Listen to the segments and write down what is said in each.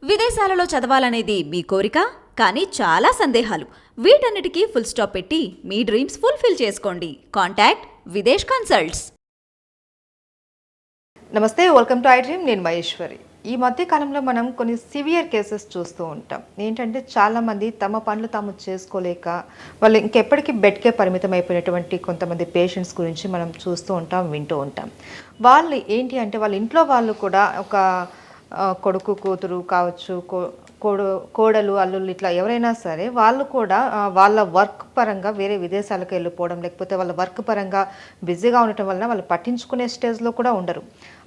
విదేశాలలో చదవాలనేది మీ కోరిక, కానీ చాలా సందేహాలు. వీటన్నిటికీ ఫుల్ స్టాప్ పెట్టి మీ డ్రీమ్స్ ఫుల్ఫిల్ చేసుకోండి. Contact Videsh consults. నమస్తే, వెల్కమ్ టు ఐ డ్రీమ్. నేను మహేశ్వరి. ఈ మధ్య కాలంలో మనం కొన్ని సివియర్ కేసెస్ చూస్తూ ఉంటాం. ఏంటంటే చాలామంది తమ పనులు తాము చేసుకోలేక వాళ్ళు ఇంకెప్పటికీ బెడ్కే పరిమితం అయిపోయినటువంటి కొంతమంది పేషెంట్స్ గురించి మనం చూస్తూ ఉంటాం, వింటూ ఉంటాం. వాళ్ళు ఏంటి అంటే వాళ్ళ ఇంట్లో వాళ్ళు కూడా ఒక కొడుకు కూతురు కావచ్చు, కోడలు అల్లుళ్ళు, ఇట్లా ఎవరైనా సరే వాళ్ళు కూడా వాళ్ళ వర్క్ పరంగా వేరే విదేశాలకు వెళ్ళిపోవడం, లేకపోతే వాళ్ళ వర్క్ పరంగా బిజీగా ఉండటం వలన వాళ్ళు పట్టించుకునే స్టేజ్లో కూడా ఉండరు.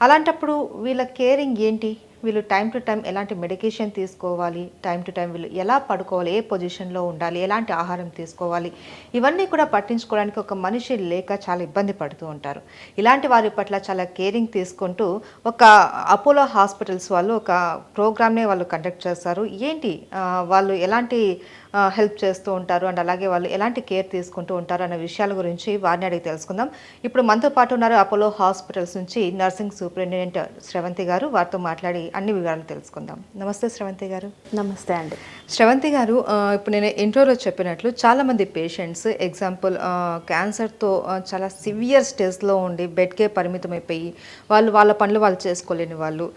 అలాంటప్పుడు వీళ్ళ కేరింగ్ ఏంటి? వీళ్ళు టైం టు టైం ఎలాంటి మెడికేషన్ తీసుకోవాలి, టైం టు టైం వీళ్ళు ఎలా పడుకోవాలి, ఏ పొజిషన్లో ఉండాలి, ఎలాంటి ఆహారం తీసుకోవాలి, ఇవన్నీ కూడా పట్టించుకోవడానికి ఒక మనిషి లేక చాలా ఇబ్బంది పడుతూ ఉంటారు. ఇలాంటి వారి పట్ల చాలా కేరింగ్ తీసుకుంటూ ఒక అపోలో హాస్పిటల్స్ వాళ్ళు ఒక ప్రోగ్రామ్నే వాళ్ళు కండక్ట్ చేస్తారు. ఏంటి వాళ్ళు ఎలాంటి హెల్ప్ చేస్తూ ఉంటారు అండ్ అలాగే వాళ్ళు ఎలాంటి కేర్ తీసుకుంటూ ఉంటారు అన్న విషయాల గురించి వారిని అడిగి తెలుసుకుందాం. ఇప్పుడు మనతో పాటు ఉన్నారు అపోలో హాస్పిటల్స్ నుంచి నర్సింగ్ సూపరింటెండెంట్ శ్రవంతి గారు. వారితో మాట్లాడి అన్ని వివరాలు తెలుసుకుందాం. నమస్తే శ్రవంతి గారు. నమస్తే అండి. శ్రవంతి గారు, ఇప్పుడు నేను ఇంట్రోలో చెప్పినట్లు చాలామంది పేషెంట్స్ ఎగ్జాంపుల్ క్యాన్సర్తో చాలా సివియర్ స్టేజ్లో ఉండి బెడ్కే పరిమితం అయిపోయి వాళ్ళ పనులు వాళ్ళు చేసుకోలేని వాళ్ళు,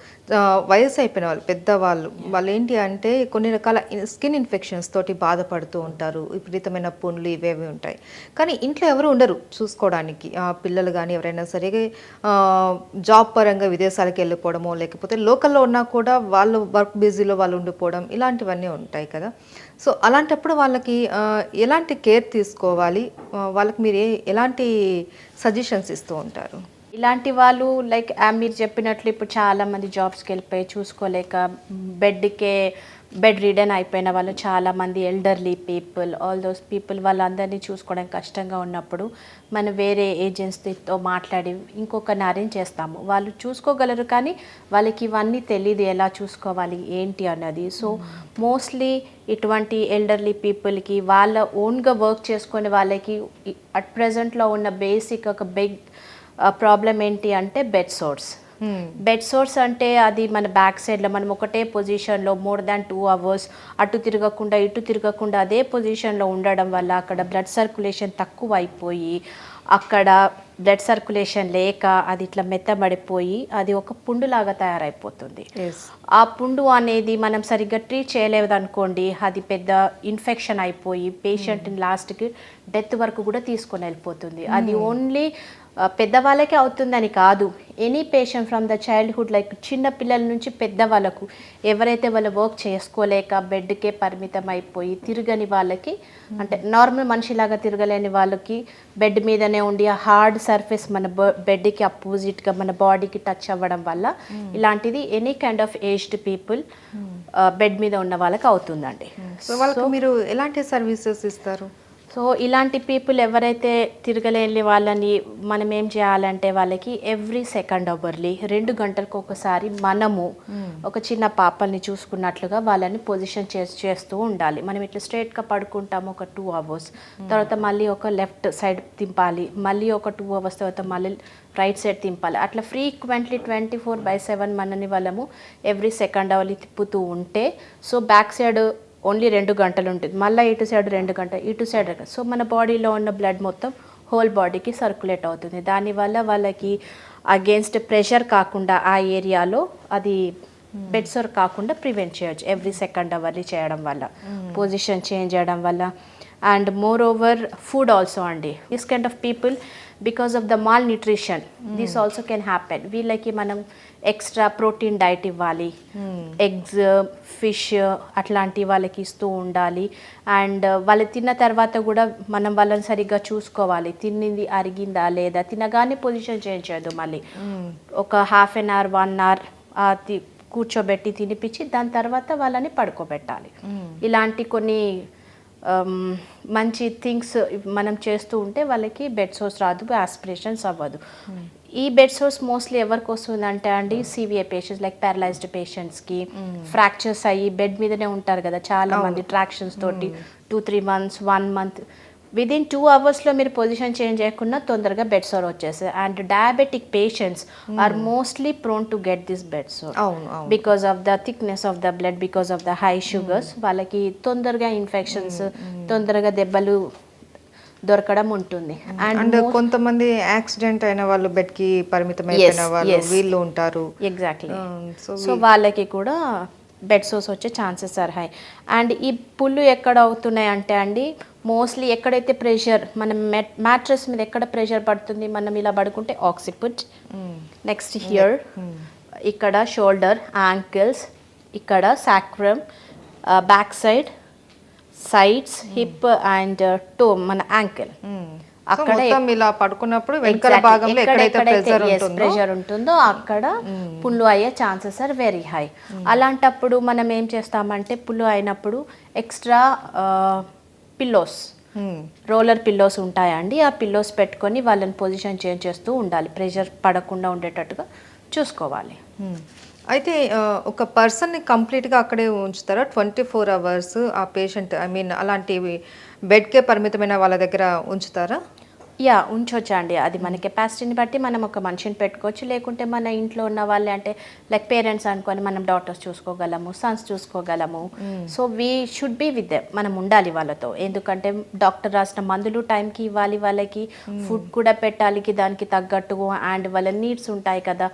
వయసు అయిపోయిన వాళ్ళు, పెద్దవాళ్ళు, వాళ్ళు ఏంటి అంటే కొన్ని రకాల స్కిన్ ఇన్ఫెక్షన్స్ తోటి బాధపడుతూ ఉంటారు. విపరీతమైన పుండ్లు ఇవేవి ఉంటాయి. కానీ ఇంట్లో ఎవరు ఉండరు చూసుకోవడానికి. పిల్లలు కానీ ఎవరైనా సరే జాబ్ పరంగా విదేశాలకు వెళ్ళిపోవడమో, లేకపోతే లోకల్లో ఉన్నా కూడా వాళ్ళు వర్క్ బిజీలో వాళ్ళు ఉండిపోవడం, ఇలాంటివన్నీ ఉంటాయి కదా. సో అలాంటప్పుడు వాళ్ళకి ఎలాంటి కేర్ తీసుకోవాలి, వాళ్ళకి మీరు ఎలాంటి సజెషన్స్ ఇస్తూ ఉంటారు? ఇలాంటి వాళ్ళు లైక్ మీరు చెప్పినట్లు ఇప్పుడు చాలామంది జాబ్స్కి వెళ్ళిపోయి చూసుకోలేక బెడ్ రిడన్ అయిపోయిన వాళ్ళు చాలామంది, elderly people, all those people, వాళ్ళందరినీ చూసుకోవడం కష్టంగా ఉన్నప్పుడు మనం వేరే ఏజెన్సీతో మాట్లాడి ఇంకొకరిని అరేంజ్ చేస్తాము. వాళ్ళు చూసుకోగలరు కానీ వాళ్ళకి ఇవన్నీ తెలియదు, ఎలా చూసుకోవాలి ఏంటి అన్నది. సో మోస్ట్లీ ఇటువంటి ఎల్డర్లీ పీపుల్కి వాళ్ళ ఓన్గా వర్క్ చేసుకునే వాళ్ళకి అట్ ప్రజెంట్లో ఉన్న బేసిక్ ఒక బిగ్ ప్రాబ్లం ఏంటి అంటే బెడ్ సోర్స్ అంటే అది మన బ్యాక్ సైడ్లో మనం ఒకటే పొజిషన్లో మోర్ దాన్ 2 hours అటు తిరగకుండా ఇటు తిరగకుండా అదే పొజిషన్లో ఉండడం వల్ల అక్కడ బ్లడ్ సర్క్యులేషన్ తక్కువ అయిపోయి అక్కడ బ్లడ్ సర్క్యులేషన్ లేక అది ఇట్లా మెత్తబడిపోయి అది ఒక పుండులాగా తయారైపోతుంది. ఆ పుండు అనేది మనం సరిగ్గా ట్రీట్ చేయలేదు అనుకోండి, అది పెద్ద ఇన్ఫెక్షన్ అయిపోయి పేషెంట్ని లాస్ట్కి డెత్ వరకు కూడా తీసుకొని వెళ్ళిపోతుంది. అది ఓన్లీ పెద్దవాళ్ళకే అవుతుందని కాదు, any patient from the childhood, like చిన్న పిల్లల నుంచి పెద్దవాళ్ళకు ఎవరైతే వాళ్ళు వర్క్ చేసుకోలేక బెడ్కే పరిమితం అయిపోయి తిరగని వాళ్ళకి, అంటే నార్మల్ మనిషిలాగా తిరగలేని వాళ్ళకి బెడ్ మీదనే ఉండి ఆ హార్డ్ సర్ఫేస్ మన బెడ్కి అపోజిట్గా మన బాడీకి టచ్ అవ్వడం వల్ల ఇలాంటిది any kind of aged people bed మీద ఉన్న వాళ్ళకి అవుతుందండి. సో వాళ్ళకి మీరు ఎలాంటి సర్వీసెస్ ఇస్తారు? సో ఇలాంటి పీపుల్ ఎవరైతే తిరగలేని వాళ్ళని మనం ఏం చేయాలంటే వాళ్ళకి ఎవ్రీ సెకండ్ అవర్లీ 2 గంటలకు ఒకసారి మనము ఒక చిన్న పాపల్ని చూసుకున్నట్లుగా వాళ్ళని పొజిషన్ చేస్తూ ఉండాలి. మనం ఇట్లా స్ట్రైట్గా పడుకుంటాము ఒక 2 hours, తర్వాత మళ్ళీ ఒక లెఫ్ట్ సైడ్ తింపాలి, మళ్ళీ ఒక 2 hours తర్వాత మళ్ళీ రైట్ సైడ్ తింపాలి. అట్లా ఫ్రీక్వెంట్లీ 24/7 మనని వాళ్ళము ఎవ్రీ సెకండ్ అవర్లీ తిప్పుతూ ఉంటే సో బ్యాక్ సైడ్ ఓన్లీ 2 గంటలు ఉంటుంది, మళ్ళీ ఇటు సైడ్ 2 గంటలు, ఇటు సైడ్. సో మన బాడీలో ఉన్న బ్లడ్ మొత్తం హోల్ బాడీకి సర్క్యులేట్ అవుతుంది. దానివల్ల వాళ్ళకి అగేన్స్ట్ ప్రెషర్ కాకుండా ఆ ఏరియాలో అది బెడ్ సోర్ కాకుండా ప్రివెంట్ చేయొచ్చు ఎవ్రీ సెకండ్ అవర్లీ చేయడం వల్ల, పొజిషన్ చేంజ్ చేయడం వల్ల. And moreover food also అండి, this kind of people because of the malnutrition this also can happen. వీళ్ళకి మనం ఎక్స్ట్రా ప్రోటీన్ డైట్ ఇవ్వాలి, ఎగ్స్, ఫిష్ అట్లాంటి వాళ్ళకి ఇస్తూ ఉండాలి. అండ్ వాళ్ళు తిన్న తర్వాత కూడా మనం వాళ్ళని సరిగ్గా చూసుకోవాలి, తిన్నది అరిగిందా లేదా, తినగానే పొజిషన్ చేంజ్ చేయదు, మళ్ళీ ఒక 1/2 hour 1 hour కూర్చోబెట్టి తినిపించి దాని తర్వాత వాళ్ళని పడుకోబెట్టాలి. ఇలాంటి కొన్ని మంచి థింగ్స్ మనం చేస్తూ ఉంటే వాళ్ళకి బెడ్ సోర్స్ రాదు, ఆస్పిరేషన్స్ అవ్వదు. ఈ బెడ్ సోర్స్ మోస్ట్లీ ఎవరికి వస్తుందంటే అండి, సివియర్ పేషెంట్స్ లైక్ పారలైజ్డ్ పేషెంట్స్కి, ఫ్రాక్చర్స్ అయ్యి బెడ్ మీదనే ఉంటారు కదా చాలా మంది, ట్రాక్షన్స్ తోటి 2-3 months 1 month విదిన్ 2 అవర్స్లో మీరు పొజిషన్ చేంజ్ చేయకుండా తొందరగా బెడ్ సోర్ వచ్చేస్తుంది. And diabetic patients are mostly prone to get this bed sore అవును అవును because of the thickness of the blood, because of the high sugars. వాళ్ళకి తొందరగా ఇన్ఫెక్షన్స్, తొందరగా దెబ్బలు దొరకడం ఉంటుంది. అండ్ కొంతమంది యాక్సిడెంట్ అయిన వాళ్ళు బెడ్ కి పరిమితం అయిపోయిన వాళ్ళు వీళ్ళు ఉంటారు. ఎగ్జాక్ట్లీ. సో సో వాళ్ళకి కూడా బెడ్ సోర్స్ వచ్చే ఛాన్సెస్ ఆర్ హై. అండ్ ఈ పుళ్ళు ఎక్కడ అవుతున్నాయి అంటే అండి, మోస్ట్లీ ఎక్కడైతే ప్రెషర్ మనం మ్యాట్రెస్ మీద ఎక్కడ ప్రెషర్ పడుతుంది, మనం ఇలా పడుకుంటే ఆక్సిపుట్, నెక్స్ట్ హియర్, ఇక్కడ షోల్డర్, యాంకిల్స్, ఇక్కడ sacrum, back side, sides, hip and toe, మన యాంకిల్. అక్కడ మొత్తం ఇలా పడుకున్నప్పుడు వెనకాల భాగంలో ఎక్కడైతే ప్రెషర్ ఉంటుందో అక్కడ పుళ్ళు అయ్యే ఛాన్సెస్ ఆర్ వెరీ హై. అలాంటప్పుడు మనం ఏం చేస్తామంటే, పుళ్ళు అయినప్పుడు ఎక్స్ట్రా పిల్లోస్, రోలర్ పిల్లోస్ ఉంటాయండి, ఆ పిల్లోస్ పెట్టుకొని వాళ్ళని పొజిషన్ చేంజ్ చేస్తూ ఉండాలి, ప్రెషర్ పడకుండా ఉండేటట్టుగా చూసుకోవాలి. అయితే ఒక పర్సన్ని కంప్లీట్గా అక్కడే ఉంచుతారా 24 అవర్స్ ఆ పేషెంట్, ఐ మీన్ అలాంటివి బెడ్కే పరిమితమైన వాళ్ళ దగ్గర ఉంచుతారా? యా, ఉంచొచ్చా అండి. అది మన కెపాసిటీని బట్టి మనం ఒక మనిషిని పెట్టుకోవచ్చు, లేకుంటే మన ఇంట్లో ఉన్న వాళ్ళే, అంటే లైక్ పేరెంట్స్ అనుకొని మనం డాటర్స్ చూసుకోగలము, సన్స్ చూసుకోగలము. So we should be with them, మనం ఉండాలి వాళ్ళతో. ఎందుకంటే డాక్టర్ రాసిన మందులు టైంకి ఇవ్వాలి, వాళ్ళకి ఫుడ్ కూడా పెట్టాలి దానికి తగ్గట్టుగా, అండ్ వాళ్ళ నీడ్స్ ఉంటాయి కదా,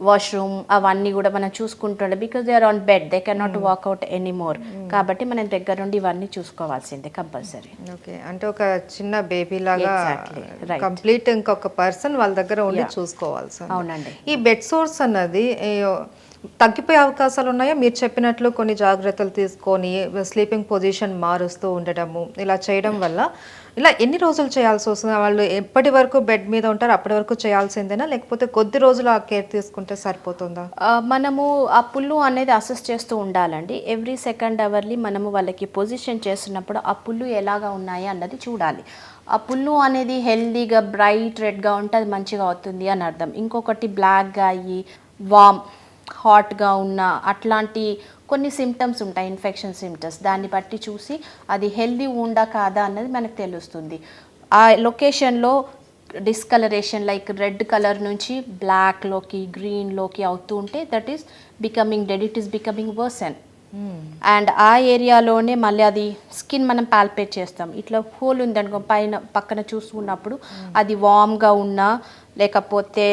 వాష్రూమ్ అవన్నీ కూడా మనం చూసుకుంటుండే, because they are on bed, they can not walk out anymore. కాబట్టి మనం దగ్గర నుండి ఇవన్నీ చూసుకోవాల్సిందే కంపల్సరీ. ఓకే, అంటే ఒక చిన్న బేబీ లాగా Right. కంప్లీట్ ఇంకొక పర్సన్ వాళ్ళ దగ్గర ఉండి చూసుకోవాల్సి. అవునండి. ఈ బెడ్ సోర్స్ అన్నది తగ్గిపోయే అవకాశాలు ఉన్నాయా? మీరు చెప్పినట్లు కొన్ని జాగ్రత్తలు తీసుకొని స్లీపింగ్ పొజిషన్ మారుస్తూ ఉండడము, ఇలా చేయడం వల్ల ఇలా ఎన్ని రోజులు చేయాల్సి వస్తుంది? వాళ్ళు ఎప్పటి వరకు బెడ్ మీద ఉంటారు, అప్పటి వరకు చేయాల్సిందేనా, లేకపోతే కొద్ది రోజులు ఆ కేర్ తీసుకుంటే సరిపోతుందా? మనము ఆ పుల్లు అనేది అసెస్ చేస్తూ ఉండాలండి. ఎవ్రీ సెకండ్ అవర్లీ మనము వాళ్ళకి పొజిషన్ చేస్తున్నప్పుడు ఆ పుల్లు ఎలాగా ఉన్నాయి అన్నది చూడాలి. ఆ పుల్లు అనేది హెల్దీగా బ్రైట్ రెడ్గా ఉంటే అది మంచిగా అవుతుంది అని అర్థం. ఇంకొకటి బ్లాక్గా అయ్యి వామ్ హాట్గా ఉన్న అట్లాంటి కొన్ని సిమ్టమ్స్ ఉంటాయి, ఇన్ఫెక్షన్ సిమ్టమ్స్. దాన్ని బట్టి చూసి అది హెల్దీ ఉందా కాదా అన్నది మనకు తెలుస్తుంది. ఆ లొకేషన్లో డిస్కలరేషన్ లైక్ రెడ్ కలర్ నుంచి బ్లాక్లోకి గ్రీన్లోకి అవుతూ ఉంటే that is becoming dead, it is becoming worsen. And ఆ ఏరియాలోనే మళ్ళీ అది స్కిన్ మనం పాల్పేట్ చేస్తాం, ఇట్లా హోల్ ఉందనుకో పైన పక్కన చూసుకున్నప్పుడు అది వామ్గా ఉన్నా, లేకపోతే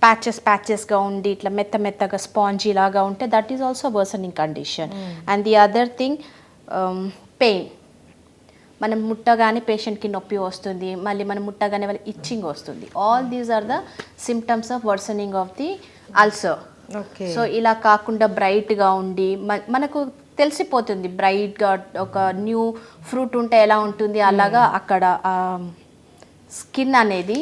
ప్యాచెస్గా ఉండి ఇట్లా మెత్తగా స్పాంజీ లాగా ఉంటే that is also worsening condition. And the other thing pain, మనం ముట్టగానే పేషెంట్కి నొప్పి వస్తుంది, మళ్ళీ మనం ముట్టగానే వాళ్ళకి ఇచ్చింగ్ వస్తుంది. All these are the symptoms of worsening of the ulcer. So ఇలా కాకుండా బ్రైట్గా ఉండి మనకు తెలిసిపోతుంది, బ్రైట్గా ఒక న్యూ ఫ్రూట్ ఉంటే ఎలా ఉంటుంది అలాగా అక్కడ స్కిన్ అనేది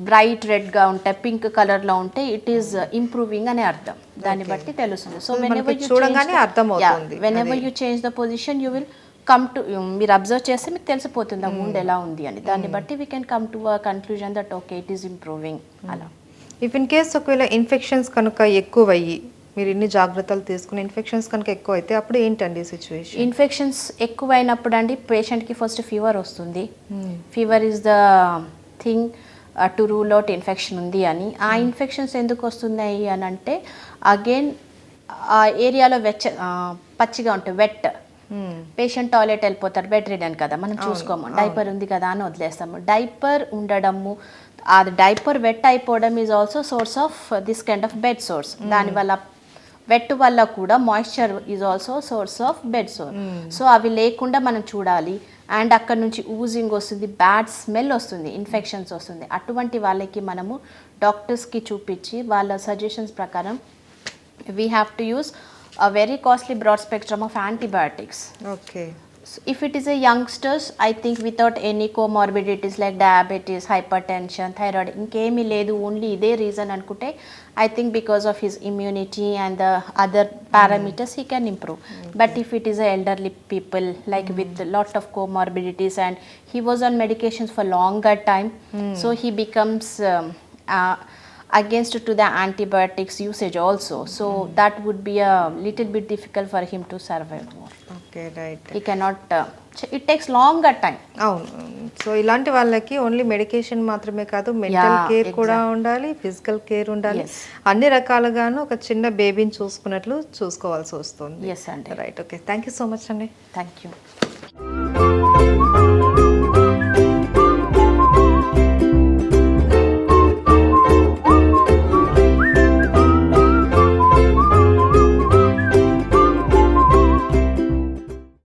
బ్రైట్ రెడ్గా ఉంటాయి, పింక్ కలర్లో ఉంటే ఇట్ ఈస్ ఇంప్రూవింగ్ అని అర్థం. దాన్ని బట్టి తెలుస్తుంది. So whenever you change the position you will come to, మీరు అబ్జర్వ్ చేస్తే మీకు తెలిసిపోతుంది ఆ wound ఎలా ఉంది అని. దాన్ని బట్టి we can come to a conclusion that okay it is improving అలా. ఇఫ్ ఇన్ కేస్ ఒకవేళ ఇన్ఫెక్షన్స్ కనుక ఎక్కువయ్యి, మీరు ఇన్ని జాగ్రత్తలు తీసుకుని ఇన్ఫెక్షన్స్ కనుక ఎక్కువ అయితే అప్పుడు ఏంటండి సిచ్యువేషన్? ఇన్ఫెక్షన్స్ ఎక్కువైనప్పుడు అండి పేషెంట్కి ఫస్ట్ ఫీవర్ వస్తుంది. Fever is the thing to rule out infection ఉంది అని. ఆ ఇన్ఫెక్షన్స్ ఎందుకు వస్తున్నాయి అని అంటే అగైన్ ఆ ఏరియాలో పచ్చిగా ఉంటాయి, వెట్. పేషెంట్ టాయిలెట్ వెళ్ళిపోతారు, బెడ్ రిడన్ కదా, మనం చూసుకోము, డైపర్ ఉంది కదా అని వదిలేస్తాము. డైపర్ ఉండడము, అది డైపర్ వెట్ అయిపోవడం is also source of this kind of bed sores. దానివల్ల వెట్ వల్ల కూడా moisture is also source of bed sore. So అవి లేకుండా మనం చూడాలి. అండ్ అక్కడ నుంచి ఊజింగ్ వస్తుంది, బ్యాడ్ స్మెల్ వస్తుంది, ఇన్ఫెక్షన్స్ వస్తుంది. అటువంటి వాళ్ళకి మనము డాక్టర్స్కి చూపించి వాళ్ళ సజెషన్స్ ప్రకారం we have to use a very costly broad spectrum of antibiotics. Okay. So if it is a youngsters, I think without any comorbidities like diabetes, hypertension, thyroid, inkemi ledu, only ide reason anukunte, I think because of his immunity and the other parameters he can improve. But if it is a elderly people like with a lot of comorbidities and he was on medications for longer time, so he becomes against to the antibiotics usage also, so that would be a little bit difficult for him to survive more. Okay, right. He cannot it takes longer time. అవును. So ఇలాంటి వాళ్ళకి only medication మాత్రమే కాదు, mental care కూడా ఉండాలి, physical care ఉండాలి. అన్ని రకాలుగాను ఒక చిన్న బేబీని చూసుకున్నట్లు చూసుకోవాల్సి వస్తుంది. ఎస్ అండి. Right, okay, thank you so much అండి. Thank you.